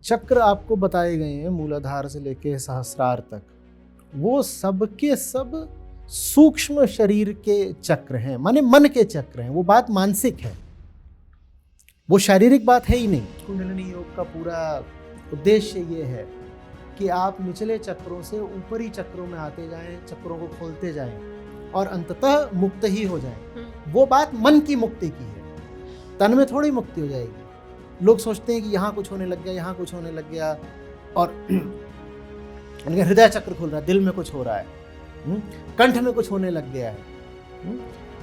चक्र आपको बताए गए हैं मूलाधार से लेके सहस्रार तक, वो सब के सब सूक्ष्म शरीर के चक्र हैं, माने मन के चक्र हैं। वो बात मानसिक है, वो शारीरिक बात है ही नहीं। कुंडलिनी योग का पूरा उद्देश्य ये है कि आप निचले चक्रों से ऊपरी चक्रों में आते जाएं, चक्रों को खोलते जाएं और अंततः मुक्त ही हो जाएं। वो बात मन की मुक्ति की है, तन में थोड़ी मुक्ति हो जाएगी। लोग सोचते हैं कि यहाँ कुछ होने लग गया, यहाँ कुछ होने लग गया, और उनके हृदय चक्र खुल रहा है, दिल में कुछ हो रहा है, कंठ में कुछ होने लग गया है।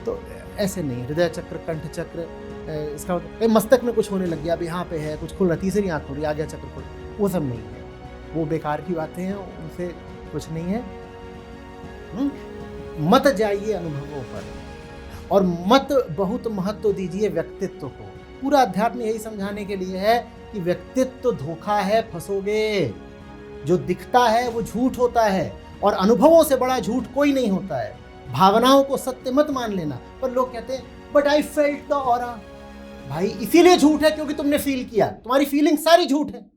तो ऐसे नहीं, हृदय चक्र, कंठ चक्र, इसका मतलब मस्तक में कुछ होने लग गया, अब यहाँ पे है कुछ खुल रहा, तीसरी आँख खुल रही, आगे चक्र खुल, वो सब नहीं है। वो बेकार की बातें हैं, उनसे कुछ नहीं है। मत जाइए अनुभवों पर और मत बहुत महत्व दीजिए व्यक्तित्व को। पूरा अध्यात्म यही समझाने के लिए है कि व्यक्तित्व धोखा है, फंसोगे। जो दिखता है वो झूठ होता है, और अनुभवों से बड़ा झूठ कोई नहीं होता है। भावनाओं को सत्य मत मान लेना। पर लोग कहते हैं but I felt the aura. भाई इसीलिए झूठ है क्योंकि तुमने फील किया, तुम्हारी फीलिंग सारी झूठ है।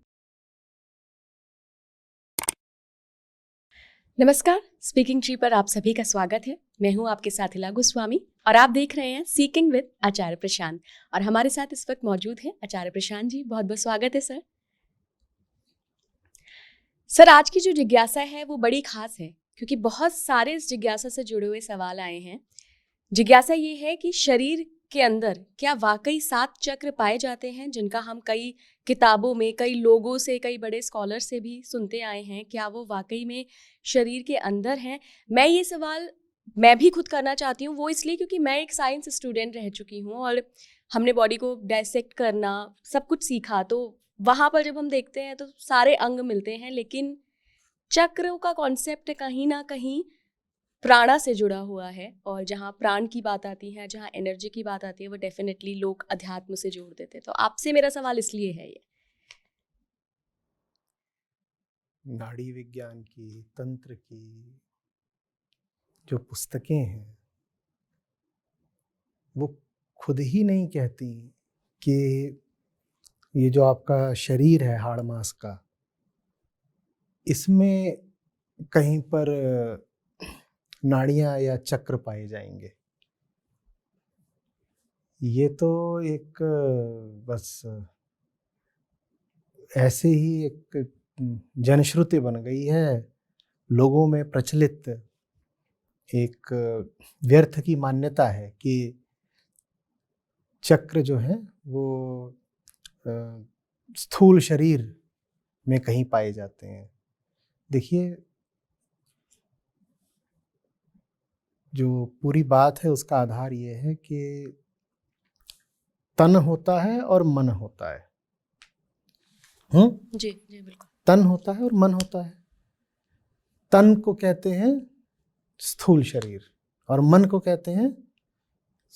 नमस्कार, स्पीकिंग ट्री पर आप सभी का स्वागत है। मैं हूं आपके साथ हिला गोस्वामी और आप देख रहे हैं सीकिंग विद आचार्य प्रशांत। और हमारे साथ इस वक्त मौजूद हैं आचार्य प्रशांत जी। बहुत बहुत स्वागत है सर। सर, आज की जो जिज्ञासा है वो बड़ी खास है क्योंकि बहुत सारे इस जिज्ञासा से जुड़े हुए सवाल आए हैं। जिज्ञासा ये है कि शरीर के अंदर क्या वाकई 7 चक्र पाए जाते हैं, जिनका हम कई किताबों में, कई लोगों से, कई बड़े स्कॉलर से भी सुनते आए हैं। क्या वो वाकई में शरीर के अंदर हैं? ये सवाल मैं भी खुद करना चाहती हूँ, वो इसलिए क्योंकि मैं एक साइंस स्टूडेंट रह चुकी हूँ और हमने बॉडी को डायसेक्ट करना सब कुछ सीखा। तो वहाँ पर जब हम देखते हैं तो सारे अंग मिलते हैं, लेकिन चक्रों का कॉन्सेप्ट कहीं ना कहीं प्राणा से जुड़ा हुआ है। और जहाँ प्राण की बात आती है, जहाँ एनर्जी की बात आती है, वो डेफिनेटली लोग अध्यात्म से जोड़ देते हैं। तो आपसे मेरा सवाल इसलिए है ये। नाड़ी विज्ञान की, तंत्र की जो पुस्तकें हैं वो खुद ही नहीं कहती कि ये जो आपका शरीर है हाड़ मांस का, इसमें कहीं पर नाड़ियां या चक्र पाए जाएंगे। ये तो एक बस ऐसे ही एक जनश्रुति बन गई है, लोगों में प्रचलित एक व्यर्थ की मान्यता है कि चक्र जो है वो स्थूल शरीर में कहीं पाए जाते हैं। देखिए, जो पूरी बात है उसका आधार ये है कि तन होता है और मन होता है। जी जी बिल्कुल। तन होता है और मन होता है। तन को कहते हैं स्थूल शरीर और मन को कहते हैं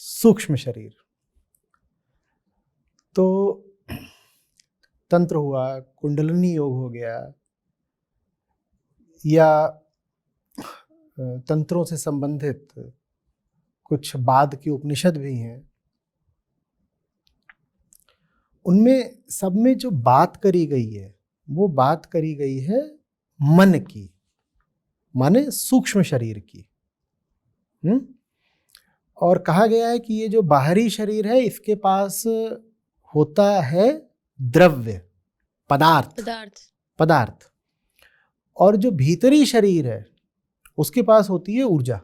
सूक्ष्म शरीर। तो तंत्र हुआ, कुंडलिनी योग हो गया, या तंत्रों से संबंधित कुछ बाद के उपनिषद भी हैं, उनमें सब में जो बात करी गई है वो बात करी गई है मन की, माने सूक्ष्म शरीर की। और कहा गया है कि ये जो बाहरी शरीर है इसके पास होता है द्रव्य, पदार्थ, और जो भीतरी शरीर है उसके पास होती है ऊर्जा।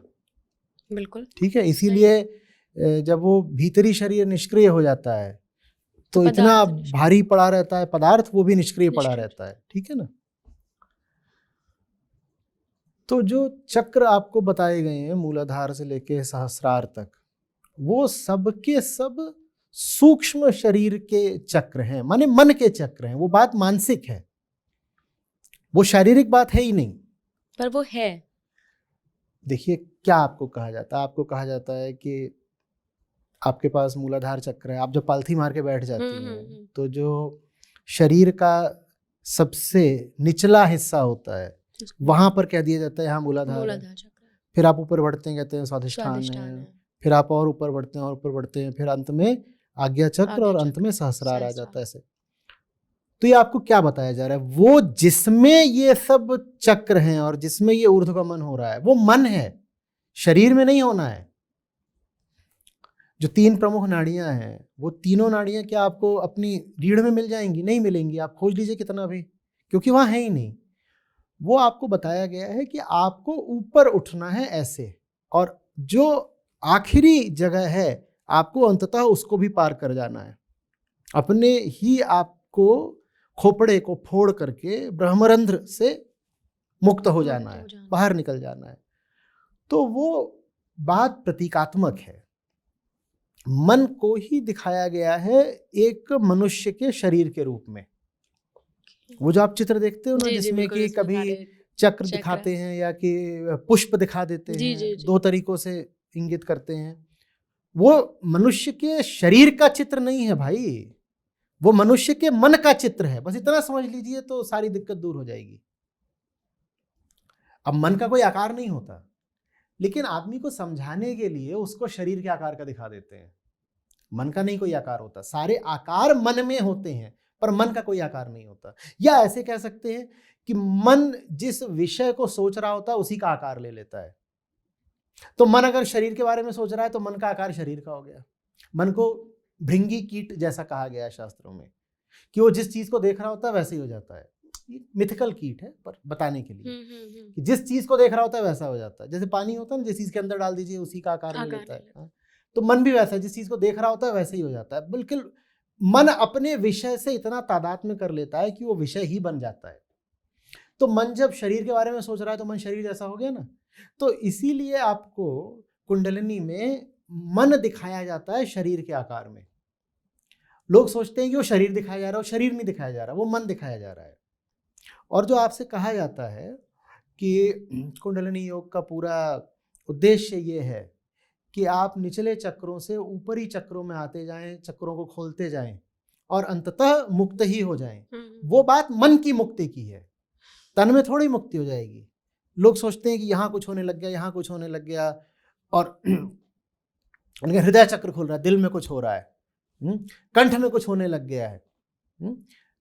बिल्कुल ठीक है। इसीलिए जब वो भीतरी शरीर निष्क्रिय हो जाता है तो इतना भारी पड़ा रहता है पदार्थ, वो भी निष्क्रिय पड़ा रहता है। ठीक है ना। तो जो चक्र आपको बताए गए हैं मूलाधार से लेके सहस्रार तक, वो सब के सब सूक्ष्म शरीर के चक्र हैं, माने मन के चक्र हैं। वो बात मानसिक है, वो शारीरिक बात है ही नहीं। पर वो है। देखिए, क्या आपको कहा जाता है? आपको कहा जाता है कि आपके पास मूलाधार चक्र है, आप जब पालथी मार के बैठ जाती हैं तो जो शरीर का सबसे निचला हिस्सा होता है वहां पर कह दिया जाता है यहाँ मूलाधार है। फिर आप ऊपर बढ़ते हैं, कहते हैं स्वाधिष्ठान है। फिर आप और ऊपर बढ़ते हैं, फिर अंत में आज्ञा चक्र और अंत में सहस्रार आ जाता है। ऐसे तो ये आपको क्या बताया जा रहा है? वो जिसमें ये सब चक्र हैं और जिसमें ये ऊर्ध्वगमन हो रहा है वो मन है, शरीर में नहीं होना है। जो 3 प्रमुख नाड़ियां हैं वो तीनों नाड़ियां क्या आपको अपनी रीढ़ में मिल जाएंगी? नहीं मिलेंगी। आप खोज लीजिए कितना भी, क्योंकि वहां है ही नहीं। वो आपको बताया गया है कि आपको ऊपर उठना है ऐसे, और जो आखिरी जगह है आपको अंततः उसको भी पार कर जाना है। अपने ही आपको खोपड़े को फोड़ करके ब्रह्मरंध्र से मुक्त हो जाना है, बाहर निकल जाना है। तो वो बात प्रतीकात्मक है। मन को ही दिखाया गया है एक मनुष्य के शरीर के रूप में। वो जो आप चित्र देखते हो ना, जिसमें कि कभी चक्र दिखाते हैं या कि पुष्प दिखा देते हैं, 2 तरीकों से इंगित करते हैं। वो मनुष्य के शरीर का चित्र नहीं है भाई, वो मनुष्य के मन का चित्र है। बस इतना समझ लीजिए तो सारी दिक्कत दूर हो जाएगी। अब मन का कोई आकार नहीं होता, लेकिन आदमी को समझाने के लिए उसको शरीर के आकार का दिखा देते हैं। मन का नहीं कोई आकार होता, सारे आकार मन में होते हैं, पर मन का कोई आकार नहीं होता। या ऐसे कह सकते हैं कि मन जिस विषय को सोच रहा होता है उसी का आकार ले लेता है। तो मन अगर शरीर के बारे में सोच रहा है तो मन का आकार शरीर का हो गया। मन को भृंगी कीट जैसा कहा गया है शास्त्रों में, कि वो जिस चीज को देख रहा होता है वैसे ही हो जाता है। मिथिकल कीट है, पर बताने के लिए कि जिस चीज को देख रहा होता है वैसा हो जाता है। जैसे पानी होता है ना, जिस चीज के अंदर डाल दीजिए उसी का आकार ले लेता है। तो मन भी वैसा है, जिस चीज को देख रहा होता है वैसे ही हो जाता है। बिल्कुल मन अपने विषय से इतना तादात्म्य कर लेता है कि वो विषय ही बन जाता है। तो मन जब शरीर के बारे में सोच रहा है तो मन शरीर जैसा हो गया ना। तो इसीलिए आपको कुंडलिनी में मन दिखाया जाता है शरीर के आकार में। लोग सोचते हैं कि वो शरीर दिखाया जा रहा है, वो शरीर नहीं दिखाया जा रहा, वो मन दिखाया जा रहा है। और जो आपसे कहा जाता है कि कुंडलिनी योग का पूरा उद्देश्य ये है कि आप निचले चक्रों से ऊपरी चक्रों में आते जाएं, चक्रों को खोलते जाएं और अंततः मुक्त ही हो जाएं। वो बात मन की मुक्ति की है, तन में थोड़ी मुक्ति हो जाएगी। लोग सोचते हैं कि यहाँ कुछ होने लग गया, यहाँ कुछ होने लग गया, और उनके हृदय चक्र खुल रहा है, दिल में कुछ हो रहा है, कंठ में कुछ होने लग गया है।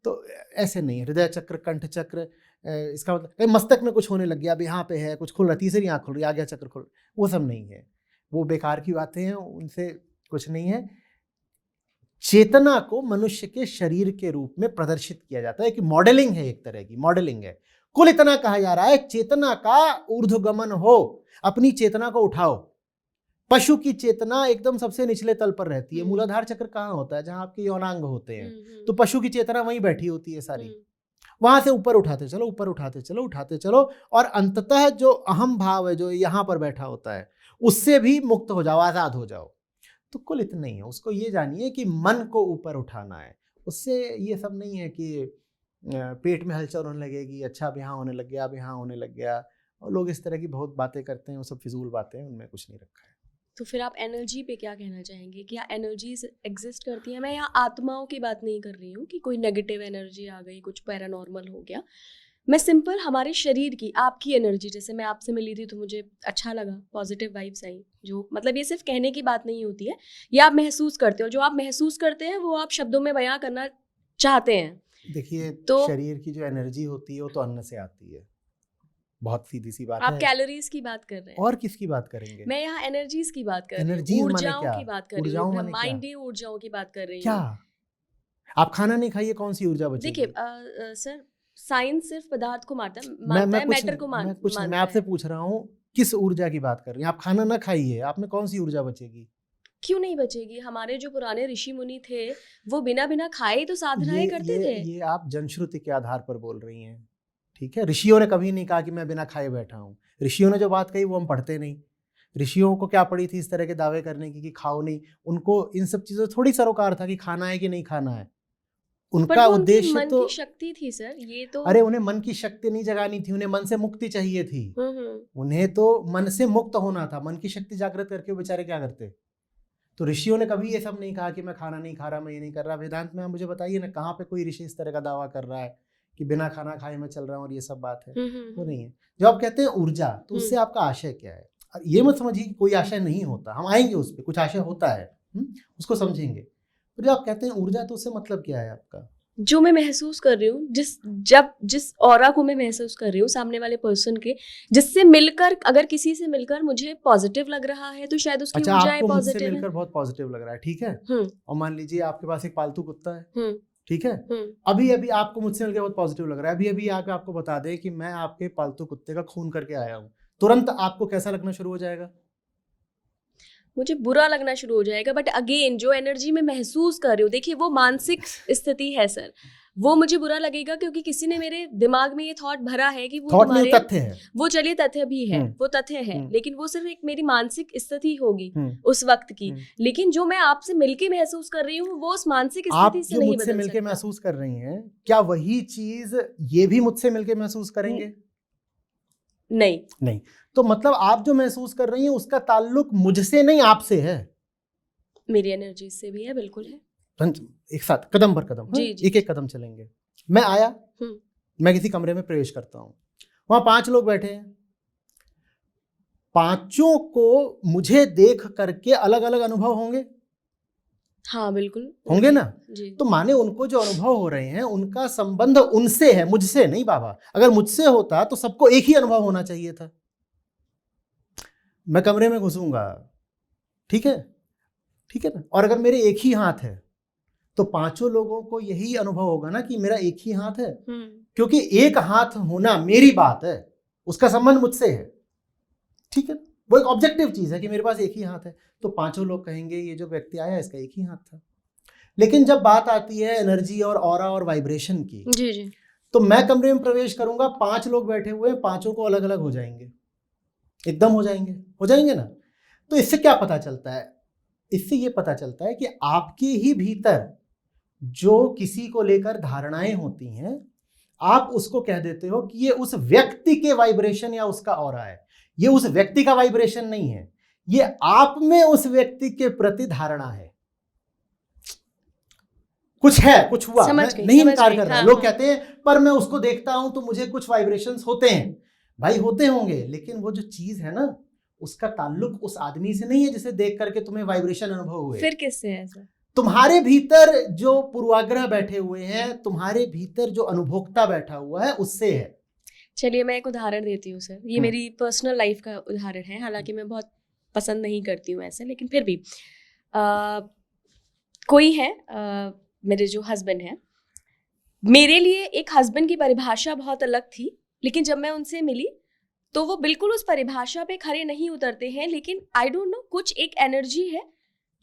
तो ऐसे नहीं है। हृदय चक्र, कंठ चक्र, इसका मतलब मस्तक में कुछ होने लग गया, अब यहाँ पे है कुछ खुल रहा, तीसरी आँख खुल रही, आगे चक्र खुल, वो सब नहीं है। वो बेकार की बातें हैं, उनसे कुछ नहीं है। चेतना को मनुष्य के शरीर के रूप में प्रदर्शित किया जाता है कि मॉडलिंग है, एक तरह की मॉडलिंग है। कुल इतना कहा जा रहा है चेतना का ऊर्ध्वगमन हो, अपनी चेतना को उठाओ। पशु की चेतना एकदम सबसे निचले तल पर रहती है। मूलाधार चक्र कहाँ होता है? जहां आपके यौनांग होते हैं। तो पशु की चेतना वहीं बैठी होती है सारी। वहां से ऊपर उठाते चलो, ऊपर उठाते चलो, उठाते चलो, और अंततः जो अहम भाव है जो यहाँ पर बैठा होता है उससे भी मुक्त हो जाओ, आजाद हो जाओ। तो कुल इतना ही है। उसको ये जानिए कि मन को ऊपर उठाना है। उससे ये सब नहीं है कि पेट में हलचल होने लगेगी, अच्छा अब यहाँ होने लग गया, अब यहाँ होने लग गया। और लोग इस तरह की बहुत बातें करते हैं, वो सब फिजूल बातें हैं, उनमें कुछ नहीं रखा है। तो फिर आप एनर्जी पे क्या कहना चाहेंगे? क्या एनर्जीज एग्जिस्ट करती हैं? मैं यहाँ आत्माओं की बात नहीं कर रही हूँ कि कोई नेगेटिव एनर्जी आ गई, कुछ पैरानॉर्मल हो गया। मैं सिंपल हमारे शरीर की, आपकी एनर्जी, जैसे मैं आपसे मिली थी तो मुझे अच्छा लगा, पॉजिटिव वाइब्स आई। जो मतलब ये सिर्फ कहने की बात नहीं होती है, ये आप महसूस करते हो। जो आप महसूस करते हैं वो आप शब्दों में बयां करना चाहते हैं। देखिए, तो शरीर की जो एनर्जी होती है वो तो अन्न से आती है, बहुत सीधी सी बात है। आप कैलोरीज की बात कर रहे हैं, और किसकी बात करेंगे? मैं यहाँ एनर्जीज की बात कर रही हूँ, ऊर्जाओं की बात कर रही हूँ, ब्रह्मांडीय ऊर्जाओं की बात कर रही हूँ। क्या आप खाना नहीं खाइए, कौन सी ऊर्जा बचेगी? देखिए सर, साइंस सिर्फ पदार्थ को मानता है, मैटर को मानता है। मैं आपसे पूछ रहा हूँ किस ऊर्जा की बात कर रही हैं? आप खाना ना खाइए, आप में कौन सी ऊर्जा बचेगी? क्यों नहीं बचेगी? हमारे जो पुराने ऋषि मुनि थे वो बिना खाए तो साधनाएं करते थे। ये आप जनश्रुति के आधार पर बोल रही हैं, ठीक है? ऋषियों ने कभी नहीं कहा कि मैं बिना खाए बैठा हूँ। ऋषियों ने जो बात कही वो हम पढ़ते नहीं। ऋषियों को क्या पड़ी थी इस तरह के दावे करने की कि खाओ नहीं? उनको इन सब चीज़ों से थोड़ी सरोकार था कि खाना है कि नहीं खाना है। उनका उद्देश्य मन की शक्ति थी सर, ये तो। अरे उन्हें मन की शक्ति नहीं जगानी थी, उन्हें मन से मुक्ति चाहिए थी। उन्हें तो मन से मुक्त होना था। मन की शक्ति जागृत करके वो बेचारे क्या करते? तो ऋषियों ने कभी ये सब नहीं कहा कि मैं खाना नहीं खा रहा, मैं ये नहीं कर रहा। वेदांत में आप मुझे बताइए ना, कहाँ पे कोई ऋषि इस तरह का दावा कर रहा है कि बिना खाना खाए मैं चल रहा हूँ और ये सब बात है? वो नहीं है। जब आप कहते हैं ऊर्जा, तो उससे आपका आशय क्या है? ये मत समझिए कि कोई आशय नहीं होता, हम आएंगे उस पर, कुछ आशय होता है, उसको समझेंगे। तो जब आप कहते हैं ऊर्जा, तो उससे मतलब क्या है आपका? जो मैं महसूस कर रही हूँ, जिस ऑरा को मैं महसूस कर रही हूँ सामने वाले पर्सन के, जिससे मिलकर, अगर किसी से मिलकर मुझे पॉजिटिव लग रहा है तो शायद उसकी अच्छा, ऊर्जाएं आपको मुझसे पॉजिटिव मिलकर है। बहुत पॉजिटिव लग रहा है, ठीक है। और मान लीजिए आपके पास एक पालतू कुत्ता है, ठीक है। अभी अभी आपको मुझसे मिलकर बहुत पॉजिटिव लग रहा है, अभी अभी आके आपको बता दे कि मैं आपके पालतू कुत्ते का खून करके आया हूँ, तुरंत आपको कैसा लगना शुरू हो जाएगा? मुझे बुरा लगना शुरू हो जाएगा। बट अगेन जो एनर्जी मैं महसूस कर रही हूँ, देखिए वो मानसिक स्थिति है सर, वो मुझे बुरा लगेगा क्योंकि किसी ने मेरे दिमाग में ये थॉट भरा है कि वो थॉट नहीं, तुम्हारे, तथ्य है वो चलिए तथ्य भी है, वो तथ्य है, लेकिन वो सिर्फ एक मेरी मानसिक स्थिति होगी उस वक्त की। लेकिन जो मैं आपसे मिलके महसूस कर रही हूँ वो उस मानसिक स्थिति से नहीं बदल सकता। मुझसे मिलके महसूस कर रही हैं, क्या वही चीज ये भी मुझसे मिलके महसूस करेंगे? नहीं। तो मतलब आप जो महसूस कर रही हैं उसका ताल्लुक मुझसे नहीं, आपसे है, मेरी एनर्जी से भी है, बिल्कुल है। एक साथ कदम पर कदम, जी, जी, एक एक कदम चलेंगे। मैं आया, मैं किसी कमरे में प्रवेश करता हूं, वहां 5 लोग बैठे हैं, पांचों को मुझे देख करके अलग अलग अनुभव होंगे। हाँ बिल्कुल होंगे ना जी। तो माने उनको जो अनुभव हो रहे हैं उनका संबंध उनसे है, मुझसे नहीं बाबा। अगर मुझसे होता तो सबको एक ही अनुभव होना चाहिए था। मैं कमरे में घुसूंगा, ठीक है ना, और अगर मेरे एक ही हाथ है तो 5 लोगों को यही अनुभव होगा ना कि मेरा एक ही हाथ है, क्योंकि एक हाथ होना मेरी बात है, उसका संबंध मुझसे है, ठीक है। वो एक ऑब्जेक्टिव चीज है कि मेरे पास एक ही हाथ है, तो 5 लोग कहेंगे ये जो व्यक्ति आया इसका एक ही हाथ था। लेकिन जब बात आती है एनर्जी और ऑरा और वाइब्रेशन की, जी जी, तो मैं कमरे में प्रवेश करूंगा, 5 लोग बैठे हुए हैं, 5 को अलग अलग हो जाएंगे, एकदम हो जाएंगे ना। तो इससे क्या पता चलता है? इससे ये पता चलता है कि आपके ही भीतर जो किसी को लेकर धारणाएं होती हैं, आप उसको कह देते हो कि ये उस व्यक्ति के वाइब्रेशन या उसका ऑरा है। ये उस व्यक्ति का वाइब्रेशन नहीं है, ये आप में उस व्यक्ति के प्रति धारणा है। कुछ है, कुछ हुआ, मैं नहीं इनकार कर रहा। लोग कहते हैं पर मैं उसको देखता हूं तो मुझे कुछ वाइब्रेशंस होते हैं। भाई होते होंगे, लेकिन वो जो चीज है ना, उसका ताल्लुक उस आदमी से नहीं है जिसे देख करके तुम्हें वाइब्रेशन अनुभव हुए। फिर किससे है सर? तुम्हारे भीतर जो पूर्वाग्रह बैठे हुए हैं, तुम्हारे भीतर जो अनुभोक्ता बैठा हुआ है, उससे है। चलिए मैं एक उदाहरण देती हूँ सर, ये मेरी पर्सनल लाइफ का उदाहरण है, हालांकि मैं बहुत पसंद नहीं करती हूँ ऐसे, लेकिन फिर भी कोई है, मेरे जो हस्बैंड हैं, मेरे लिए एक हस्बैंड की परिभाषा बहुत अलग थी, लेकिन जब मैं उनसे मिली तो वो बिल्कुल उस परिभाषा पे खरे नहीं उतरते हैं। लेकिन आई डोंट नो, कुछ एक एनर्जी है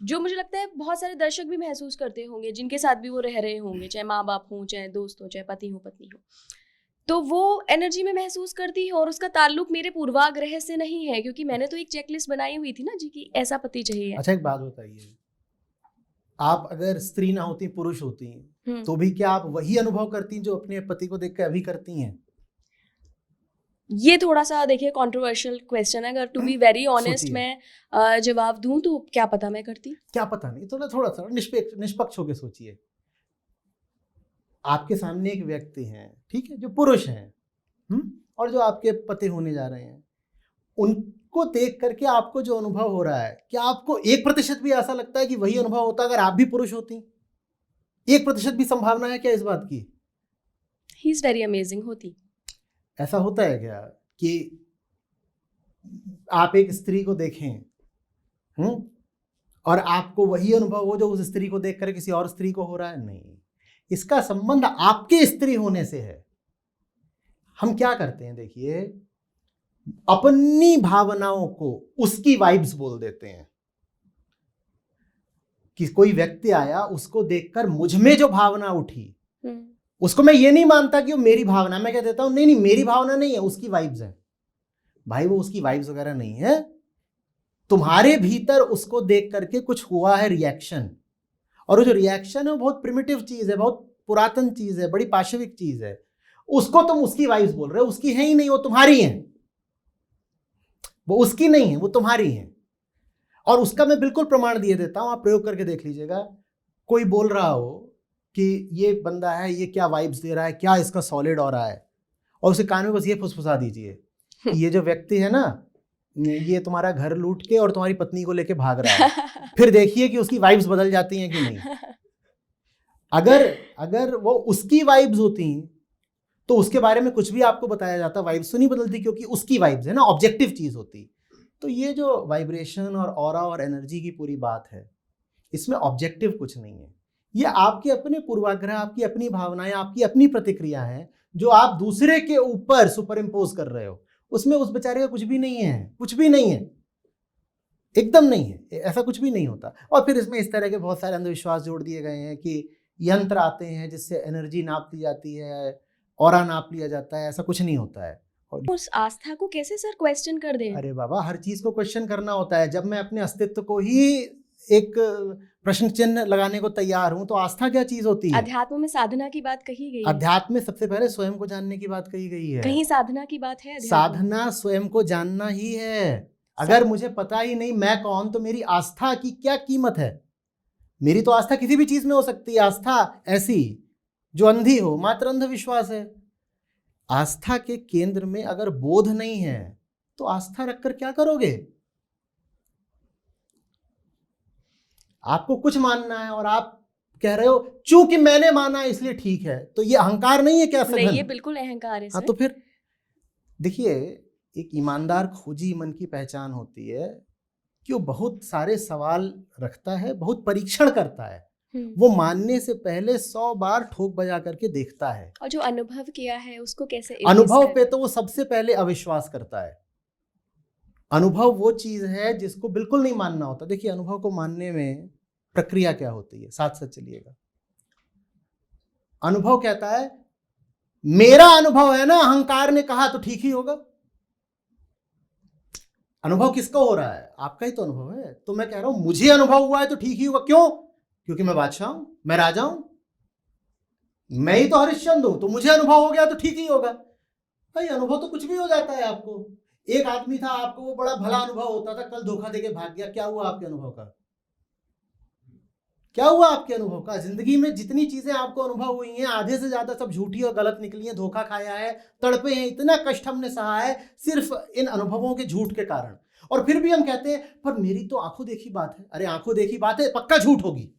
जो मुझे लगता है बहुत सारे दर्शक भी महसूस करते होंगे, जिनके साथ भी वो रह रहे होंगे, चाहे माँ बाप हों, चाहे दोस्त हो, चाहे पति हो, पत्नी हो, तो वो एनर्जी में महसूस करती है। और उसका ताल्लुक मेरे पूर्वाग्रह से नहीं है, क्योंकि मैंने तो एक चेकलिस्ट बनाई हुई थी ना जी कि ऐसा पति चाहिए। अच्छा एक बात बताइए, आप अगर स्त्री ना होती, पुरुष होती, तो भी क्या आप वही अनुभव करती जो अपने पति को देख कर अभी करती हैं? ये थोड़ा सा देखिए कंट्रोवर्शियल क्वेश्चन है, अगर टू बी वेरी ऑनेस्ट मैं जवाब दूं तो क्या पता मैं करती, क्या पता नहीं, थोड़ा सा निष्पक्ष होकर सोचिए। आपके सामने एक व्यक्ति है, ठीक है, जो पुरुष हैं, और जो आपके पति होने जा रहे हैं, उनको देख करके आपको जो अनुभव हो रहा है, क्या आपको 1% भी ऐसा लगता है कि वही अनुभव होता अगर आप भी पुरुष होती? 1% भी संभावना है क्या इस बात की? ही इज वेरी अमेजिंग होती। ऐसा होता है क्या कि आप एक स्त्री को देखें और आपको वही अनुभव हो जो उस स्त्री को देखकर किसी और स्त्री को हो रहा है? नहीं, इसका संबंध आपके स्त्री होने से है। हम क्या करते हैं, देखिए, अपनी भावनाओं को उसकी वाइब्स बोल देते हैं। कि कोई व्यक्ति आया, उसको देखकर मुझ में जो भावना उठी, उसको मैं ये नहीं मानता कि वो मेरी भावना, मैं कह देता हूं नहीं मेरी भावना नहीं है, उसकी वाइब्स है। भाई वो उसकी वाइब्स वगैरह नहीं है, तुम्हारे भीतर उसको देख करके कुछ हुआ है रिएक्शन, और वो जो रिएक्शन है वो बहुत प्रिमिटिव चीज है, बहुत पुरातन चीज है, बड़ी पाशविक चीज है। उसको तुम उसकी वाइब्स बोल रहे हो, उसकी है ही नहीं, वो तुम्हारी है। वो उसकी नहीं है, वो तुम्हारी है। और उसका मैं बिल्कुल प्रमाण दिए देता हूं, आप प्रयोग करके देख लीजिएगा। कोई बोल रहा हो कि ये बंदा है, ये क्या वाइब्स दे रहा है, क्या इसका सॉलिड हो रहा है, और उसे कान में बस ये फुसफुसा दीजिए कि ये जो व्यक्ति है ना, ये तुम्हारा घर लूट के और तुम्हारी पत्नी को लेके भाग रहा है। फिर देखिए कि उसकी वाइब्स बदल जाती हैं कि नहीं। अगर वो उसकी वाइब्स होती तो उसके बारे में कुछ भी आपको बताया जाता, वाइब्स तो नहीं बदलती क्योंकि उसकी वाइब्स है ना, ऑब्जेक्टिव चीज होती। तो ये जो वाइब्रेशन और ऑरा और एनर्जी की पूरी बात है, इसमें ऑब्जेक्टिव कुछ नहीं है। ये आपके अपने पूर्वाग्रह, आपकी अपनी भावनाएं, आपकी अपनी प्रतिक्रिया है जो आप दूसरे के ऊपर सुपर इम्पोज कर रहे हो। उसमें उस बेचारे का कुछ भी नहीं है, कुछ भी नहीं है, एकदम नहीं है, ऐसा कुछ भी नहीं होता। और फिर इसमें इस तरह के बहुत सारे अंधविश्वास जोड़ दिए गए हैं कि यंत्र आते हैं जिससे एनर्जी नाप ली जाती है, ऑरा नाप लिया जाता है। ऐसा कुछ नहीं होता है। और उस आस्था को कैसे सर क्वेश्चन कर दें? अरे बाबा, हर चीज को क्वेश्चन करना होता है। जब मैं अपने अस्तित्व को ही एक प्रश्न चिन्ह लगाने को तैयार हूं तो आस्था क्या चीज होती है? अध्यात्म में साधना की बात कही गई है। अध्यात्म में सबसे पहले स्वयं को जानने की बात कही गई है। कहीं साधना की बात है? साधना स्वयं को जानना ही है। अगर मुझे पता ही नहीं मैं कौन, तो मेरी आस्था की क्या कीमत है? मेरी तो आस्था किसी भी चीज में हो सकती है। आस्था ऐसी जो अंधी हो, मात्र अंधविश्वास है। आस्था के केंद्र में अगर बोध नहीं है तो आस्था रखकर क्या करोगे? आपको कुछ मानना है और आप कह रहे हो चूंकि मैंने माना इसलिए ठीक है, तो ये अहंकार नहीं है क्या? नहीं, ये बिल्कुल अहंकार है सर। हाँ, तो फिर देखिए, एक ईमानदार खोजी मन की पहचान होती है कि वो बहुत सारे सवाल रखता है, बहुत परीक्षण करता है। वो मानने से पहले 100 बार ठोक बजा करके देखता है। और जो अनुभव किया है उसको कैसे अनुभव पे तो वो सबसे पहले अविश्वास करता है। अनुभव वो चीज है जिसको बिल्कुल नहीं मानना होता। देखिए, अनुभव को मानने में प्रक्रिया क्या होती है, साथ साथ चलिएगा। अनुभव कहता है मेरा अनुभव है ना, अहंकार ने कहा तो ठीक ही होगा। अनुभव किसका हो रहा है? आपका ही तो अनुभव है। तो मैं कह रहा हूं मुझे अनुभव हुआ है तो ठीक ही होगा। क्यों? क्योंकि मैं बादशाह हूं, मैं राजा हूं, मैं ही तो हरिश्चंद्र हूं, तो मुझे अनुभव हो गया तो ठीक ही होगा। भाई, अनुभव तो कुछ भी हो जाता है आपको। एक आदमी था, आपको वो बड़ा भला अनुभव होता था, कल धोखा देके भाग गया। क्या हुआ आपके अनुभव का? क्या हुआ आपके अनुभव का? जिंदगी में जितनी चीजें आपको अनुभव हुई हैं, आधे से ज्यादा सब झूठी और गलत निकली हैं। धोखा खाया है, तड़पे हैं, इतना कष्ट हमने सहा है सिर्फ इन अनुभवों के झूठ के कारण। और फिर भी हम कहते हैं पर मेरी तो आंखों देखी बात है। अरे, आंखों देखी बात है, पक्का झूठ होगी।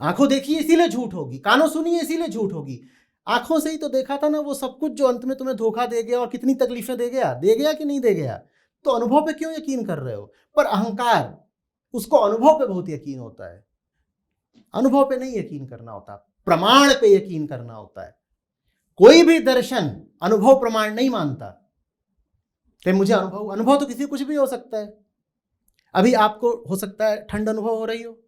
आंखों देखी इसीलिए झूठ होगी, कानों सुनी इसीलिए झूठ होगी। आंखों से ही तो देखा था ना वो सब कुछ जो अंत में तुम्हें धोखा दे गया और कितनी तकलीफें दे गया कि नहीं दे गया। तो अनुभव पे क्यों यकीन कर रहे हो? पर अहंकार, उसको अनुभव पे बहुत यकीन होता है। अनुभव पे नहीं यकीन करना होता, प्रमाण पे यकीन करना होता है। कोई भी दर्शन अनुभव प्रमाण नहीं मानता कि मुझे अनुभव तो किसी कुछ भी हो सकता है। अभी आपको हो सकता है ठंड अनुभव हो रही हो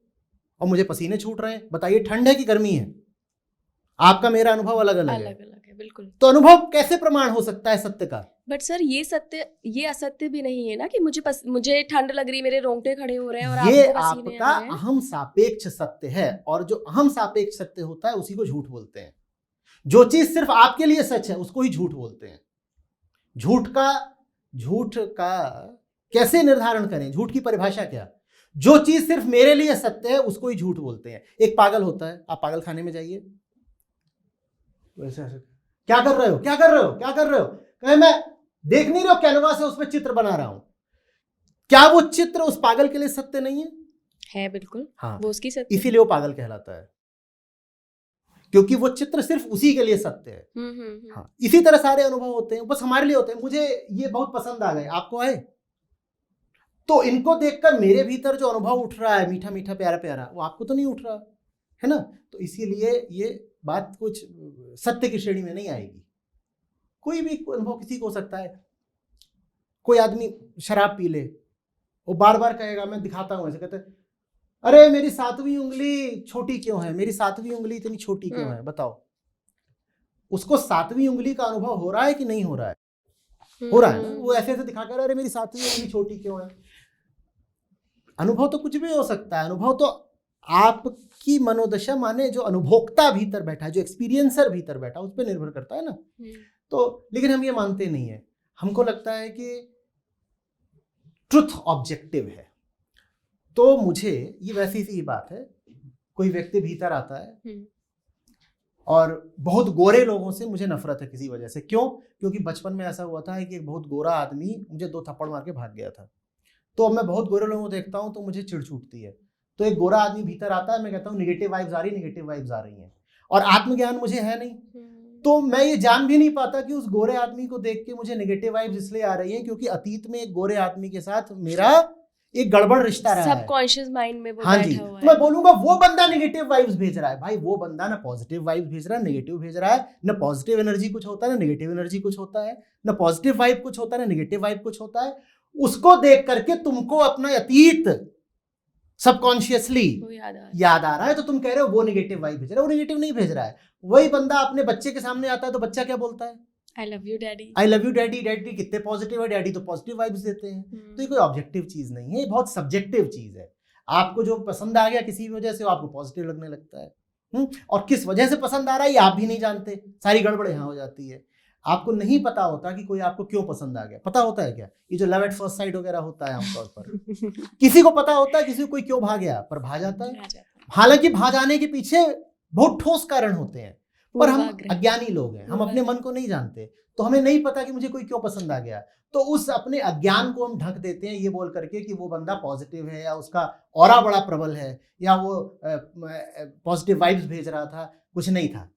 और मुझे पसीने छूट रहे हैं। बताइए, ठंड है कि गर्मी है? आपका मेरा अनुभव अलग अलग है। बिल्कुल। तो अनुभव कैसे प्रमाण हो सकता है सत्य का? बट सर, ये सत्य, ये असत्य भी नहीं है ना कि मुझे ठंड लग रही, मेरे रोंगटे खड़े हो रहे हैं और ये आपको पसीने आपका आ रहे हैं। अहम सापेक्ष सत्य है। और जो अहम सापेक्ष सत्य होता है उसी को झूठ बोलते हैं। जो चीज सिर्फ आपके लिए सच है उसको ही झूठ बोलते हैं। झूठ का कैसे निर्धारण करें? झूठ की परिभाषा क्या? जो चीज सिर्फ मेरे लिए सत्य है उसको ही झूठ बोलते हैं। एक पागल होता है, आप पागल खाने में जाइए, वैसे क्या कर रहे हो, क्या कर रहे हो, क्या कर रहे हो? कहे मैं देख नहीं रहे हो कैनवास है, उस पर चित्र बना रहा हूं। क्या वो चित्र उस पागल के लिए सत्य नहीं है? है, बिल्कुल। हाँ, वो उसकी सत्य, इसीलिए वो पागल कहलाता है, क्योंकि वो चित्र सिर्फ उसी के लिए सत्य है। हाँ, इसी तरह सारे अनुभव होते हैं, बस हमारे लिए होते हैं। मुझे ये बहुत पसंद आ गए, आपको आए? तो इनको देखकर मेरे भीतर जो अनुभव उठ रहा है, मीठा मीठा प्यारा प्यारा, वो आपको तो नहीं उठ रहा है ना। तो इसीलिए ये बात कुछ सत्य की श्रेणी में नहीं आएगी। कोई भी अनुभव किसी को हो सकता है। कोई आदमी शराब पी ले, वो बार बार कहेगा, मैं दिखाता हूं ऐसे, कहते अरे मेरी 7वीं उंगली छोटी क्यों है, मेरी 7वीं उंगली इतनी छोटी क्यों है, बताओ। उसको 7वीं उंगली का अनुभव हो रहा है कि नहीं हो रहा है? हो रहा है ना। वो ऐसे ऐसे दिखाकर अरे मेरी 7वीं उंगली छोटी क्यों है। अनुभव तो कुछ भी हो सकता है। अनुभव तो आपकी मनोदशा, माने जो अनुभोक्ता भीतर बैठा है, जो एक्सपीरियंसर भीतर बैठा, उस पर निर्भर करता है ना। तो लेकिन हम ये मानते नहीं है। हमको लगता है कि ट्रुथ ऑब्जेक्टिव है। तो मुझे ये वैसी सी बात है, कोई व्यक्ति भीतर आता है और बहुत गोरे लोगों से मुझे नफरत है किसी वजह से। क्यों? क्योंकि बचपन में ऐसा हुआ था कि एक बहुत गोरा आदमी मुझे 2 थप्पड़ मार के भाग गया था। तो अब मैं बहुत गोरे लोगों को देखता हूं तो मुझे चिढ़ छूटती है। तो एक गोरा आदमी भीतर आता है, मैं कहता हूँ नेगेटिव वाइब्स आ रही हैं, और आत्मज्ञान मुझे है नहीं, तो मैं ये जान भी नहीं पाता कि उस गोरे आदमी को देख के मुझे नेगेटिव वाइब्स इसलिए आ रही हैं क्योंकि अतीत में एक गोरे आदमी के साथ मेरा एक गड़बड़ रिश्ता रहा है, सबकॉन्शियस माइंड में वो हाँ जी, बैठा हुआ तो मैं बोलूंगा वो बंदा नेगेटिव वाइब्स भेज रहा है। भाई वो बंदा ना पॉजिटिव वाइब्स भेज रहा है, नेगेटिव भेज रहा है, ना पॉजिटिव एनर्जी कुछ होता है, ना नेगेटिव एनर्जी कुछ होता है, ना पॉजिटिव वाइब कुछ होता है, ना नेगेटिव वाइब कुछ होता है। उसको देख करके तुमको अपना अतीत सबकॉन्शियसली याद आ रहा है, तो तुम कह रहे हो वो नेगेटिव वाइब भेज रहा है। वो नेगेटिव नहीं भेज रहा है। वही बंदा अपने बच्चे के सामने आता है तो बच्चा क्या बोलता है? I love you daddy, I love you daddy. Daddy कितने पॉजिटिव है, डैडी तो पॉजिटिव वाइब्स देते हैं। तो ये कोई ऑब्जेक्टिव चीज नहीं है, ये बहुत सब्जेक्टिव चीज है। आपको जो पसंद आ गया किसी वजह से, वो आपको पॉजिटिव लगने लगता है, और किस वजह से पसंद आ रहा है ये आप भी नहीं जानते। सारी गड़बड़ यहाँ हो जाती है। आपको नहीं पता होता कि कोई आपको क्यों पसंद आ गया। पता होता है क्या? ये जो लव एट फर्स्ट साइट वगैरह होता है आमतौर पर किसी को पता होता है किसी को कोई क्यों भाग गया, पर भाग जाता है। हालांकि भाग जाने के पीछे बहुत ठोस कारण होते हैं, पर हम अज्ञानी लोग हैं, हम अपने मन को नहीं जानते, तो हमें नहीं पता कि मुझे कोई क्यों पसंद आ गया। तो उस अपने अज्ञान को हम ढक देते हैं ये बोल करके कि वो बंदा पॉजिटिव है, या उसका ऑरा बड़ा प्रबल है, या वो पॉजिटिव वाइब्स भेज रहा था। कुछ नहीं था,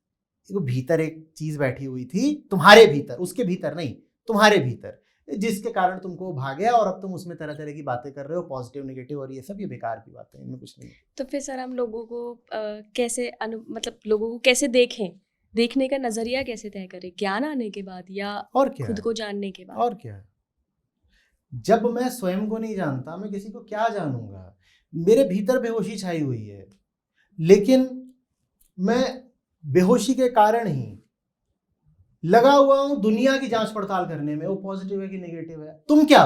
वो भीतर एक चीज बैठी हुई थी, तुम्हारे भीतर, उसके भीतर नहीं, तुम्हारे भीतर, जिसके कारण तुमको भाग गया, और अब तुम उसमें तरह तरह की बातें कर रहे हो, पॉजिटिव नेगेटिव, और ये सब ये बेकार की बातें, इनमें कुछ नहीं। तो फिर सर हम लोगों को कैसे मतलब लोगों को कैसे देखें, देखने का नजरिया कैसे तय करें? ज्ञान आने के बाद या और क्या, खुद को जानने के बाद? और क्या, जब मैं स्वयं को नहीं जानता मैं किसी को क्या जानूंगा? मेरे भीतर बेहोशी छाई हुई है, लेकिन मैं बेहोशी के कारण ही लगा हुआ हूं दुनिया की जांच पड़ताल करने में, वो पॉजिटिव है कि नेगेटिव है। तुम क्या,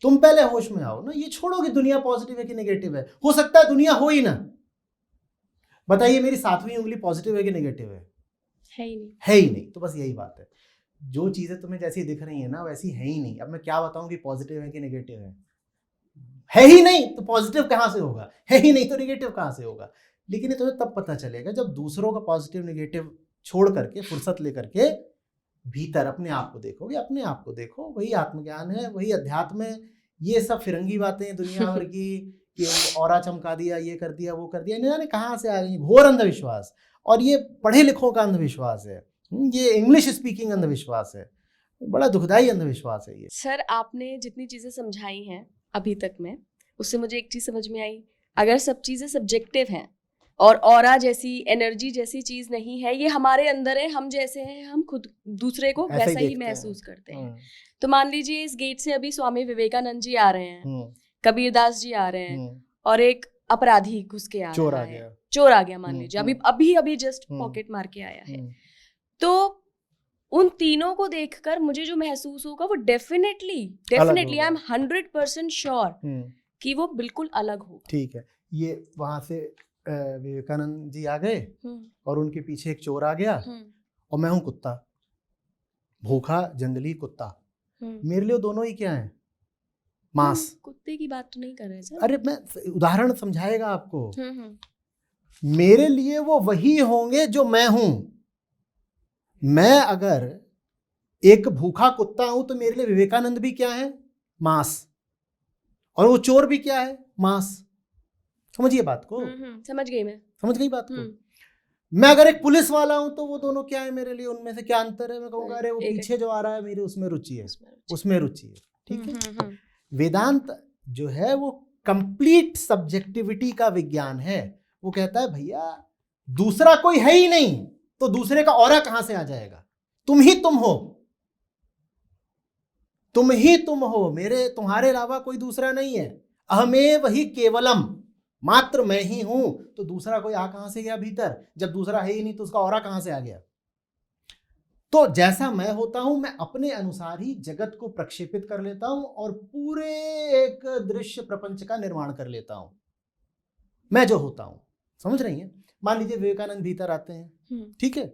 तुम पहले होश में आओ ना, ये छोड़ो कि दुनिया पॉजिटिव है कि नेगेटिव है। हो सकता है दुनिया हो ही ना। बताइए मेरी 7वीं उंगली पॉजिटिव है कि नेगेटिव है? है ही नहीं, है ही नहीं। तो बस यही बात है, जो चीजें तुम्हें जैसी दिख रही है ना वैसी है ही नहीं। अब मैं क्या बताऊं कि पॉजिटिव है कि नेगेटिव है ही नहीं, तो पॉजिटिव कहां से होगा? है ही नहीं तो नेगेटिव कहां से होगा? लेकिन ये तुम्हें तब पता चलेगा जब दूसरों का पॉजिटिव नेगेटिव छोड़ करके, फुर्सत लेकर के भीतर अपने आप को देखोगे। अपने आप को देखो, वही आत्मज्ञान है, वही अध्यात्म है। ये सब फिरंगी बातें दुनिया भर की कि औरा चमका दिया, ये कर दिया, वो कर दिया, नहीं जाने कहाँ से आ रही है, घोर अंधविश्वास। और ये पढ़े लिखों का अंधविश्वास है, ये इंग्लिश स्पीकिंग अंधविश्वास है, बड़ा दुखदाई अंधविश्वास है ये। सर आपने जितनी चीजें समझाई हैं अभी तक में, उससे मुझे एक चीज समझ में आई, अगर सब चीजें सब्जेक्टिव हैं और ऑरा जैसी, एनर्जी जैसी चीज नहीं है, ये हमारे अंदर है, हम जैसे हैं, हम खुद दूसरे को वैसा ही महसूस करते हैं। तो मान लीजिए इस गेट से अभी स्वामी विवेकानंद जी आ रहे हैं, कबीरदास जी आ रहे हैं, और एक अपराधी घुस के आ रहा है, चोर आ गया मान लीजिए, अभी जस्ट पॉकेट मार के आया है, तो उन तीनों को देखकर मुझे जो महसूस होगा वो डेफिनेटली आई एम 100% श्योर कि वो बिल्कुल अलग होगा। ठीक है, ये वहां से विवेकानंद जी आ गए और उनके पीछे एक चोर आ गया, और मैं हूं कुत्ता, भूखा जंगली कुत्ता। मेरे लिए दोनों ही क्या है? मांस। कुत्ते की बात तो नहीं कर रहे सर। अरे मैं उदाहरण समझाएगा आपको। मेरे लिए वो वही होंगे जो मैं हूं। मैं अगर एक भूखा कुत्ता हूं तो मेरे लिए विवेकानंद भी क्या है? मांस। और वो चोर भी क्या है? मांस। समझिए बात को। समझ गई मैं, समझ गई बात को। मैं अगर एक पुलिस वाला हूं तो वो दोनों क्या है मेरे लिए? उनमें से क्या अंतर है? मैं कहूंगा अरे वो पीछे जो आ रहा है मेरी उसमें रुचि है, उसमें रुचि है। ठीक है। वेदांत जो है वो कंप्लीट सब्जेक्टिविटी का विज्ञान है। वो कहता है भैया दूसरा कोई है ही नहीं, तो दूसरे का ऑरा कहां से आ जाएगा? तुम ही तुम हो, तुम ही तुम हो, मेरे तुम्हारे अलावा कोई दूसरा नहीं है। अहमेव ही केवलम, मात्र मैं ही हूं, तो दूसरा कोई आ कहां से गया भीतर? जब दूसरा है ही नहीं तो उसका ऑरा कहां से आ गया? तो जैसा मैं होता हूं मैं अपने अनुसार ही जगत को प्रक्षेपित कर लेता हूं और पूरे एक दृश्य प्रपंच का निर्माण कर लेता हूं, मैं जो होता हूं। समझ रही हैं? मान लीजिए विवेकानंद भीतर आते हैं, ठीक है,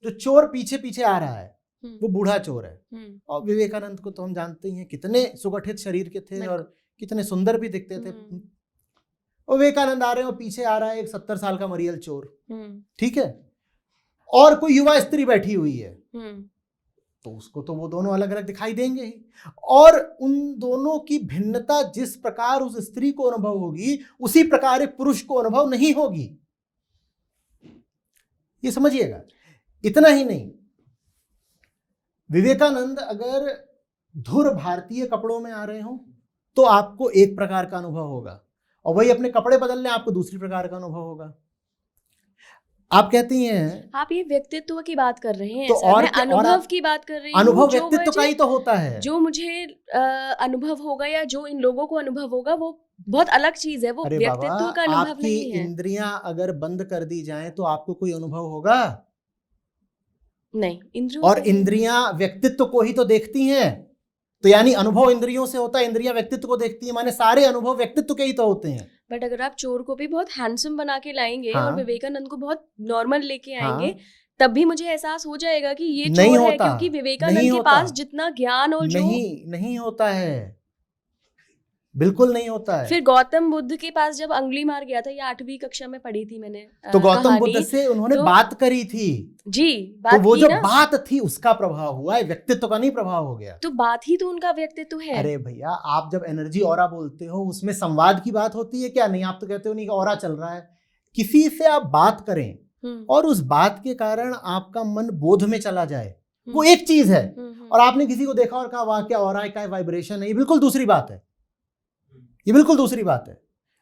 जो चोर पीछे पीछे आ रहा है वो बूढ़ा चोर है, और विवेकानंद को तो हम जानते ही हैं कितने सुगठित शरीर के थे और कितने सुंदर भी दिखते थे। और विवेकानंद आ रहे हैं और पीछे आ रहा है एक 70 साल का मरियल चोर, ठीक है, और कोई युवा स्त्री बैठी हुई है, तो उसको तो वो दोनों अलग अलग दिखाई देंगे ही। और उन दोनों की भिन्नता जिस प्रकार उस स्त्री को अनुभव होगी, उसी प्रकार एक पुरुष को अनुभव नहीं होगी। ये समझिएगा। इतना ही नहीं, विवेकानंद अगर धुर भारतीय कपड़ों में आ रहे हो तो आपको एक प्रकार का अनुभव होगा, और वही अपने कपड़े बदल लें आपको दूसरी प्रकार का अनुभव होगा। आप कहती हैं, आप ये व्यक्तित्व की बात कर रहे हैं तो सर, और मैं क्या- और अनुभव आप- की बात कर रही हूँ। अनुभव जो व्यक्तित्व का ही तो होता है। जो मुझे अनुभव होगा या जो इन लोगों को अनुभव होगा वो बहुत अलग चीज है, वो अरे व्यक्तित्व बाबा, का अनुभव आपकी नहीं है। इंद्रियां अगर बंद कर दी जाएं तो आपको कोई अनुभव होगा? नहीं, इंद्रियों और से इंद्रियां व्यक्तित्व को ही तो देखती हैं, तो यानी अनुभव इंद्रियों से होता है, इंद्रियां व्यक्तित्व को देखती हैं, माने सारे अनुभव व्यक्तित्व के ही तो होते हैं। बट अगर आप चोर को भी बहुत हैंडसम बना के लाएंगे हाँ। और विवेकानंद को बहुत नॉर्मल लेके हाँ। आएंगे, तब भी मुझे एहसास हो जाएगा कि ये नहीं चोर है, होता, क्योंकि नहीं विवेकानंद के होता। पास जितना ज्ञान और जो नहीं होता है, बिल्कुल नहीं होता है। फिर गौतम बुद्ध के पास जब अंगुली मार गया था, ये 8वीं कक्षा में पढ़ी थी मैंने तो गौतम कहानी, बुद्ध से उन्होंने तो- बात करी थी, जी तो बात वो की जो ना, बात थी उसका प्रभाव हुआ है, व्यक्तित्व का नहीं प्रभाव हो गया। तो बात ही तो उनका व्यक्तित्व है। अरे भैया, आप जब एनर्जी ऑरा बोलते हो उसमें संवाद की बात होती है क्या? नहीं, आप तो कहते हो नहीं ऑरा चल रहा है। किसी से आप बात करें और उस बात के कारण आपका मन बोध में चला जाए, वो एक चीज है। और आपने किसी को देखा और कहा वाह क्या ऑरा है, क्या वाइब्रेशन है, ये बिल्कुल दूसरी बात है। ये बिल्कुल दूसरी बात है।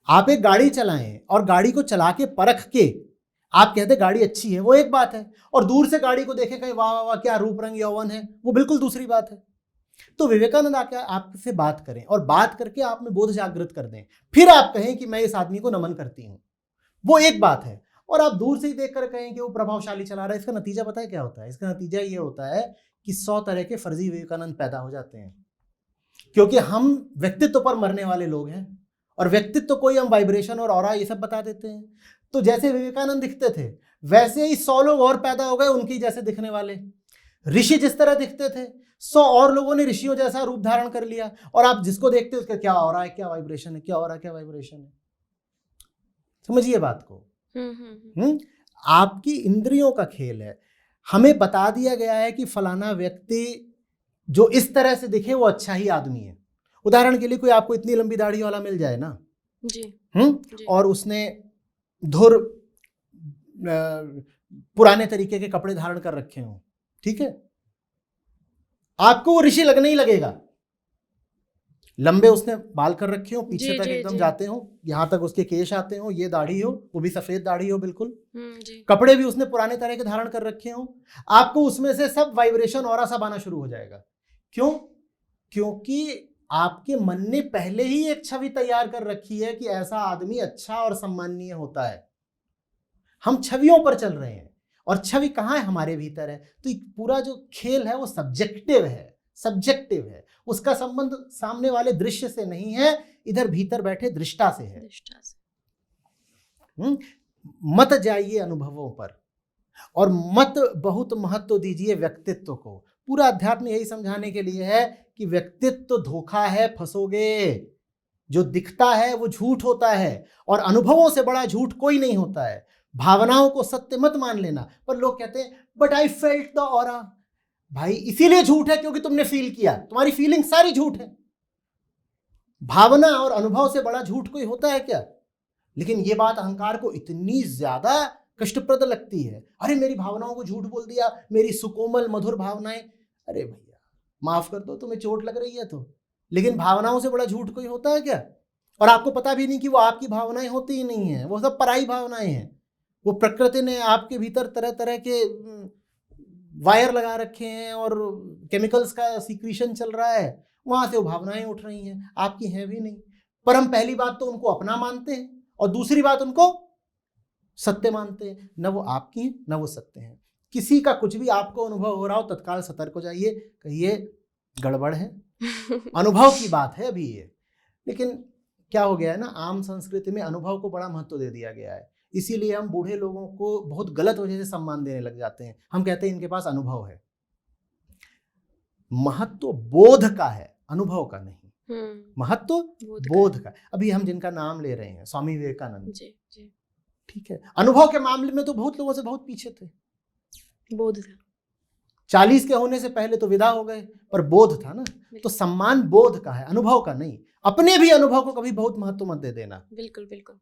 आप एक गाड़ी चलाएं और गाड़ी को चला के परख के आप कहते गाड़ी अच्छी है, वो एक बात है। और दूर से गाड़ी को देखें कहीं वाह वाह वाह क्या रूप रंग यौवन है, वो बिल्कुल दूसरी बात है। तो विवेकानंद आके आपसे बात करें और बात करके आप में बोध जागृत कर दें, फिर आप कहें कि मैं इस आदमी को नमन करती हूं, वो एक बात है। और आप दूर से ही देख कर कहें कि वो प्रभावशाली चला रहा है, इसका नतीजा पता है क्या होता है? इसका नतीजा ये होता है कि 100 तरह के फर्जी विवेकानंद पैदा हो जाते हैं, क्योंकि हम व्यक्तित्व पर मरने वाले लोग हैं और व्यक्तित्व को ही हम वाइब्रेशन और ऑरा ये सब बता देते हैं। तो जैसे विवेकानंद दिखते थे वैसे ही 100 लोग और पैदा हो गए उनकी जैसे दिखने वाले। ऋषि जिस तरह दिखते थे 100 और लोगों ने ऋषियों जैसा रूप धारण कर लिया, और आप जिसको देखते हो उसका क्या ऑरा है, क्या वाइब्रेशन है, क्या ऑरा, क्या वाइब्रेशन है। समझिए बात को। आपकी इंद्रियों का खेल है। हमें बता दिया गया है कि फलाना व्यक्ति जो इस तरह से दिखे वो अच्छा ही आदमी है। उदाहरण के लिए कोई आपको इतनी लंबी दाढ़ी वाला मिल जाए ना जी। और उसने धुर पुराने तरीके के कपड़े धारण कर रखे हों, ठीक है, आपको वो ऋषि लगने ही लगेगा। लंबे उसने बाल कर रखे हो, पीछे तक एकदम जाते हो, यहां तक उसके केश आते हो, ये दाढ़ी हो, वो भी सफेद दाढ़ी हो बिल्कुल, कपड़े भी उसने पुराने तरह के धारण कर रखे हो, आपको उसमें से सब वाइब्रेशन और सब आना शुरू हो जाएगा। क्यों? क्योंकि आपके मन ने पहले ही एक छवि तैयार कर रखी है कि ऐसा आदमी अच्छा और सम्माननीय होता है। हम छवियों पर चल रहे हैं, और छवि कहाँ है? हमारे भीतर है। तो पूरा जो खेल है वो सब्जेक्टिव है, उसका संबंध सामने वाले दृश्य से नहीं है, इधर भीतर बैठे दृष्टा से है। मत जाइए अनुभवों पर, और मत बहुत महत्व दीजिए व्यक्तित्व को। पूरा अध्यात्म यही समझाने के लिए है कि व्यक्तित्व धोखा है, फंसोगे। जो दिखता है वो झूठ होता है, और अनुभवों से बड़ा झूठ कोई नहीं होता है। भावनाओं को सत्य मत मान लेना। पर लोग कहते हैं but I felt the aura. भाई इसीलिए झूठ है क्योंकि तुमने फील किया, तुम्हारी फीलिंग सारी झूठ है। भावना और अनुभव से बड़ा झूठ कोई होता है क्या? लेकिन ये बात अहंकार को इतनी ज्यादा कष्टप्रद लगती है। अरे मेरी भावनाओं को झूठ बोल दिया, मेरी सुकोमल मधुर भावनाएं। अरे भैया माफ कर दो, तुम्हें चोट लग रही है तो, लेकिन भावनाओं से बड़ा झूठ कोई होता है क्या? और आपको पता भी नहीं कि वो आपकी भावनाएं होती ही नहीं है, वो सब पराई भावनाएं हैं। वो प्रकृति ने आपके भीतर तरह तरह के वायर लगा रखे हैं और केमिकल्स का सीक्रेशन चल रहा है, वहां से वो भावनाएं उठ रही हैं, आपकी हैं भी नहीं। पर हम पहली बात तो उनको अपना मानते हैं, और दूसरी बात उनको सत्य मानते हैं। न वो आपकी हैं न वो सत्य हैं। किसी का कुछ भी आपको अनुभव हो रहा हो तत्काल सतर्क हो जाइए, कहिए गड़बड़ है। अनुभव की बात है अभी ये। लेकिन क्या हो गया है ना, आम संस्कृति में अनुभव को बड़ा महत्व दे दिया गया है। इसीलिए हम बूढ़े लोगों को बहुत गलत वजह से सम्मान देने लग जाते हैं। हम कहते हैं इनके पास अनुभव है। महत्व बोध का है, अनुभव का नहीं। महत्व बोध का। अभी हम जिनका नाम ले रहे हैं स्वामी विवेकानंद जी, ठीक है, अनुभव के मामले में तो बहुत लोगों से बहुत पीछे थे। बोध था, 40 के होने से पहले तो विदा हो गए, पर बोध था ना। तो सम्मान बोध का है, अनुभव का नहीं। अपने भी अनुभव को कभी बहुत महत्व मत दे देना। बिल्कुल बिल्कुल।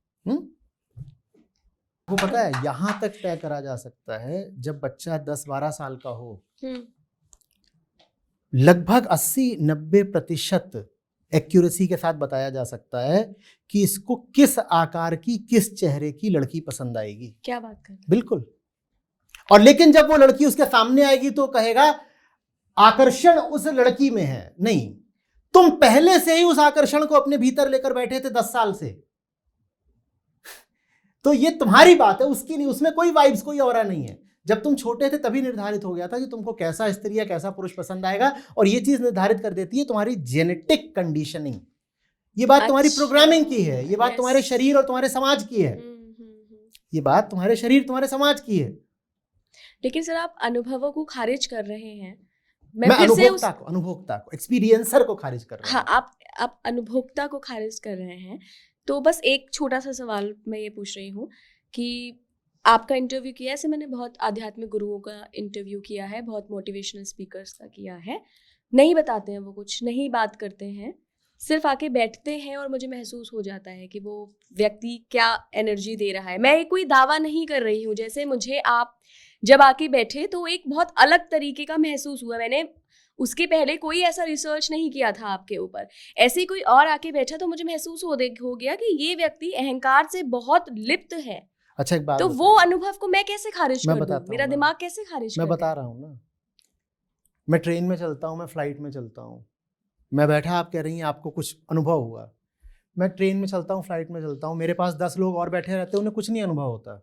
वो पता है यहां तक तय करा जा सकता है, जब बच्चा 10-12 साल का हो, लगभग 80-90% एक्यूरेसी के साथ बताया जा सकता है कि इसको किस आकार की, किस चेहरे की लड़की पसंद आएगी। क्या बात कर, बिल्कुल। और लेकिन जब वो लड़की उसके सामने आएगी तो कहेगा आकर्षण उस लड़की में है। नहीं, तुम पहले से ही उस आकर्षण को अपने भीतर लेकर बैठे थे 10 साल से। तो ये तुम्हारी बात है, उसकी नहीं। उसमें कोई वाइब्स, कोई ऑरा नहीं है। जब तुम छोटे थे तभी निर्धारित हो गया था कि तुमको कैसा स्त्री या कैसा पुरुष पसंद आएगा, और ये चीज निर्धारित कर देती है तुम्हारी जेनेटिक कंडीशनिंग। ये बात तुम्हारी प्रोग्रामिंग की है, ये बात तुम्हारे शरीर और तुम्हारे समाज की है। ये बात तुम्हारे शरीर, तुम्हारे समाज की है। लेकिन सर आप अनुभवों को खारिज कर रहे हैं। मैं अनुभोक्ता को, एक्सपीरियंसर को खारिज कर रहा हूं। हाँ, आप अनुभोक्ता को खारिज कर रहे हैं। तो बस एक छोटा सा सवाल मैं ये पूछ रही हूँ कि आपका इंटरव्यू किया है, ऐसे मैंने बहुत आध्यात्मिक गुरुओं का इंटरव्यू किया है, बहुत मोटिवेशनल स्पीकर्स का किया है। नहीं बताते हैं वो कुछ, नहीं बात करते हैं, सिर्फ आके बैठते हैं और मुझे महसूस हो जाता है कि वो व्यक्ति क्या एनर्जी दे रहा है। मैं कोई दावा नहीं कर रही हूँ, जैसे मुझे आप जब आके बैठे तो एक बहुत अलग तरीके का महसूस हुआ। मैंने उसके पहले कोई ऐसा रिसर्च नहीं किया था आपके ऊपर। ऐसे ही कोई और आके बैठा तो मुझे महसूस हो गया कि ये व्यक्ति अहंकार से बहुत लिप्त है। अच्छा, एक बात तो वो अनुभव को मैं कैसे खारिज कर दूं? मेरा दिमाग कैसे खारिज कर? मैं बता रहा हूँ ना, मैं ट्रेन में चलता हूँ, मैं फ्लाइट में चलता हूँ, मैं बैठा, आप कह रही हैं आपको कुछ अनुभव हुआ। मैं ट्रेन में चलता हूँ, फ्लाइट में चलता हूँ, मेरे पास 10 लोग और बैठे रहते हैं, उन्हें कुछ नहीं अनुभव होता,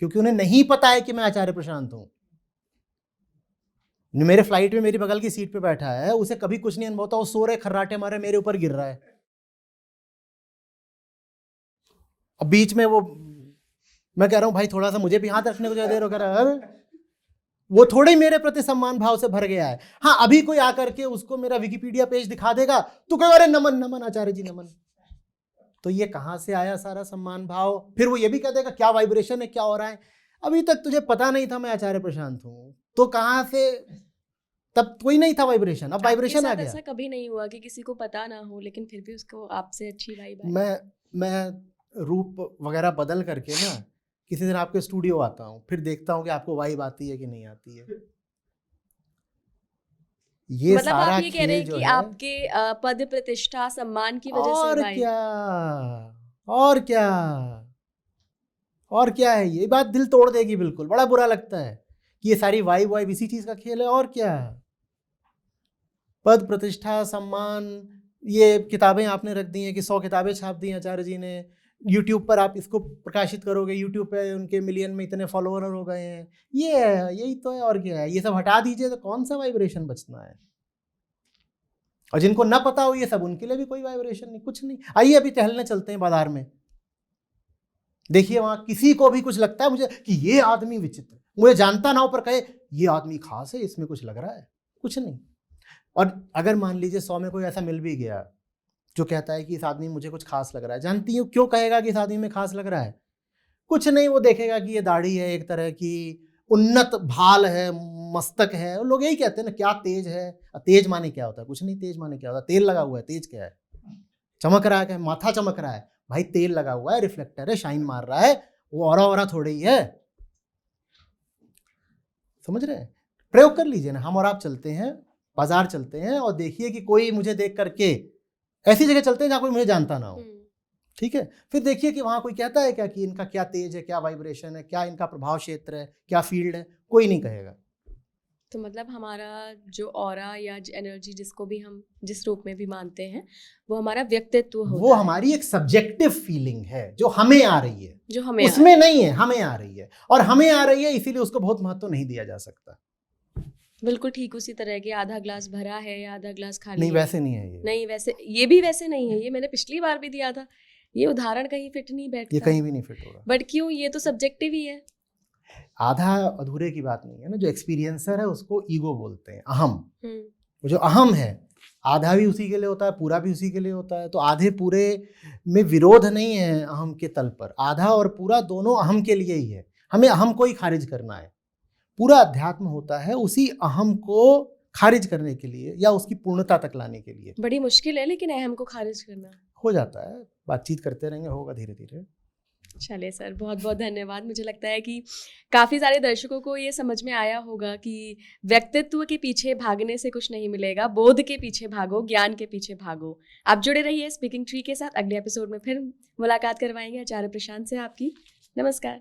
क्योंकि उन्हें नहीं पता है कि मैं आचार्य प्रशांत हूँ। मेरे फ्लाइट में मेरी बगल की सीट पे बैठा है, उसे कभी कुछ नहीं अनुभव होता। वो सो रहे, खर्राटे मारे, मेरे ऊपर गिर रहा है। अब बीच में वो, मैं कह रहा हूँ भाई थोड़ा सा मुझे भी हाथ रखने को दे रहा, कह रहा है वो थोड़े मेरे प्रति सम्मान भाव से भर गया है। हाँ, अभी कोई आकर के उसको मेरा विकिपीडिया पेज दिखा देगा तो कहे अरे नमन नमन आचार्य जी नमन। तो ये कहाँ से आया सारा सम्मान भाव? फिर वो ये भी कह देगा क्या वाइब्रेशन है, क्या हो रहा है, अभी तक तुझे पता नहीं था मैं आचार्य प्रशांत हूँ, तो कहाँ से? तब कोई नहीं था वाइब्रेशन, अब वाइब्रेशन आ गया। ऐसा कभी नहीं हुआ कि किसी को पता ना हो लेकिन फिर भी उसको आपसे अच्छी वाइब आई? मैं रूप वगैरह बदल करके ना किसी दिन आपके स्टूडियो आता हूँ, फिर देखता हूँ कि आपको वाइब आती है कि नहीं आती है। ये मतलब सारा आप ये कह रहे हैं कि है, आपके पद प्रतिष्ठा सम्मान की वजह से और क्या, और क्या, और क्या है? ये बात दिल तोड़ देगी बिल्कुल, बड़ा बुरा लगता है कि ये सारी वाइब इसी चीज का खेल है। और क्या, पद प्रतिष्ठा सम्मान, ये किताबें आपने रख दी हैं कि 100 किताबें छाप दी आचार्य जी ने, यूट्यूब पर आप इसको प्रकाशित करोगे, यूट्यूब पे उनके मिलियन में इतने फॉलोअर हो गए हैं, ये है, यही तो है। और क्या है? ये सब हटा दीजिए तो कौन सा वाइब्रेशन बचना है? और जिनको ना पता हो ये सब, उनके लिए भी कोई वाइब्रेशन नहीं, कुछ नहीं। आइए अभी टहलने चलते हैं बाजार में, देखिए वहां किसी को भी कुछ लगता है मुझे कि ये आदमी विचित्र, मुझे जानता ना हो पर कहे ये आदमी खास है, इसमें कुछ लग रहा है, कुछ नहीं। और अगर मान लीजिए 100 में कोई ऐसा मिल भी गया जो कहता है कि इस आदमी मुझे कुछ खास लग रहा है, जानती हूँ क्यों कहेगा कि इस आदमी में खास लग रहा है? कुछ नहीं, वो देखेगा कि ये दाढ़ी है, एक तरह की उन्नत भाल है, मस्तक है, और लोग यही कहते हैं ना क्या तेज है। तेज माने क्या होता है? कुछ नहीं। तेज माने क्या होता है? तेल लगा हुआ है, तेज क्या है? चमक रहा है, क्या माथा चमक रहा है? भाई तेल लगा हुआ है, रिफ्लेक्टर है, शाइन मार रहा है, वो औरा थोड़ी ही है। समझ रहे हैं? प्रयोग कर लीजिए ना। हम और आप चलते हैं, बाजार चलते हैं, और देखिए कि कोई मुझे देख करके, ऐसी जगह चलते हैं जहां कोई मुझे जानता ना हो, ठीक है, फिर देखिए कि वहां कोई कहता है क्या कि इनका क्या तेज है, क्या वाइब्रेशन है, क्या इनका प्रभाव क्षेत्र है, क्या फील्ड है? कोई नहीं कहेगा। तो मतलब हमारा जो ऑरा या एनर्जी, जिसको भी हम जिस रूप में भी मानते हैं, वो हमारा व्यक्तित्व होता है। वो हमारी एक सब्जेक्टिव फीलिंग है जो हमें आ रही है, जो हमें उसमें नहीं है, हमें आ रही है। और हमें आ रही है इसीलिए उसको बहुत महत्व नहीं दिया जा सकता। बिल्कुल ठीक उसी तरह कि आधा ग्लास भरा है या आधा ग्लास खाली नहीं, है। वैसे नहीं है ये। नहीं, वैसे ये भी वैसे नहीं है। ये मैंने पिछली बार भी दिया था, ये उदाहरण कहीं फिट नहीं बैठता। ये कहीं भी नहीं फिट होगा। बट क्यों? ये तो सब्जेक्टिव ही है। आधा अधूरे की बात नहीं है ना। जो एक्सपीरियंसर है उसको ईगो बोलते हैं, अहम। वो जो अहम है, आधा भी उसी के लिए होता है, पूरा भी उसी के लिए होता है। तो आधे पूरे में विरोध नहीं है अहम के तल पर, आधा और पूरा दोनों अहम के लिए ही है। हमें अहम को ही खारिज करना है, पूरा अध्यात्म होता है उसी अहम को खारिज करने के लिए या उसकी पूर्णता तक लाने के लिए। बड़ी मुश्किल है लेकिन अहम को खारिज करना। हो जाता है, बातचीत करते रहेंगे, होगा धीरे धीरे। चलिए सर, बहुत बहुत धन्यवाद। मुझे लगता है कि काफ़ी सारे दर्शकों को ये समझ में आया होगा कि व्यक्तित्व के पीछे भागने से कुछ नहीं मिलेगा, बोध के पीछे भागो, ज्ञान के पीछे भागो। आप जुड़े रहिए स्पीकिंग ट्री के साथ। अगले एपिसोड में फिर मुलाकात करवाएंगे आचार्य प्रशांत से आपकी। नमस्कार।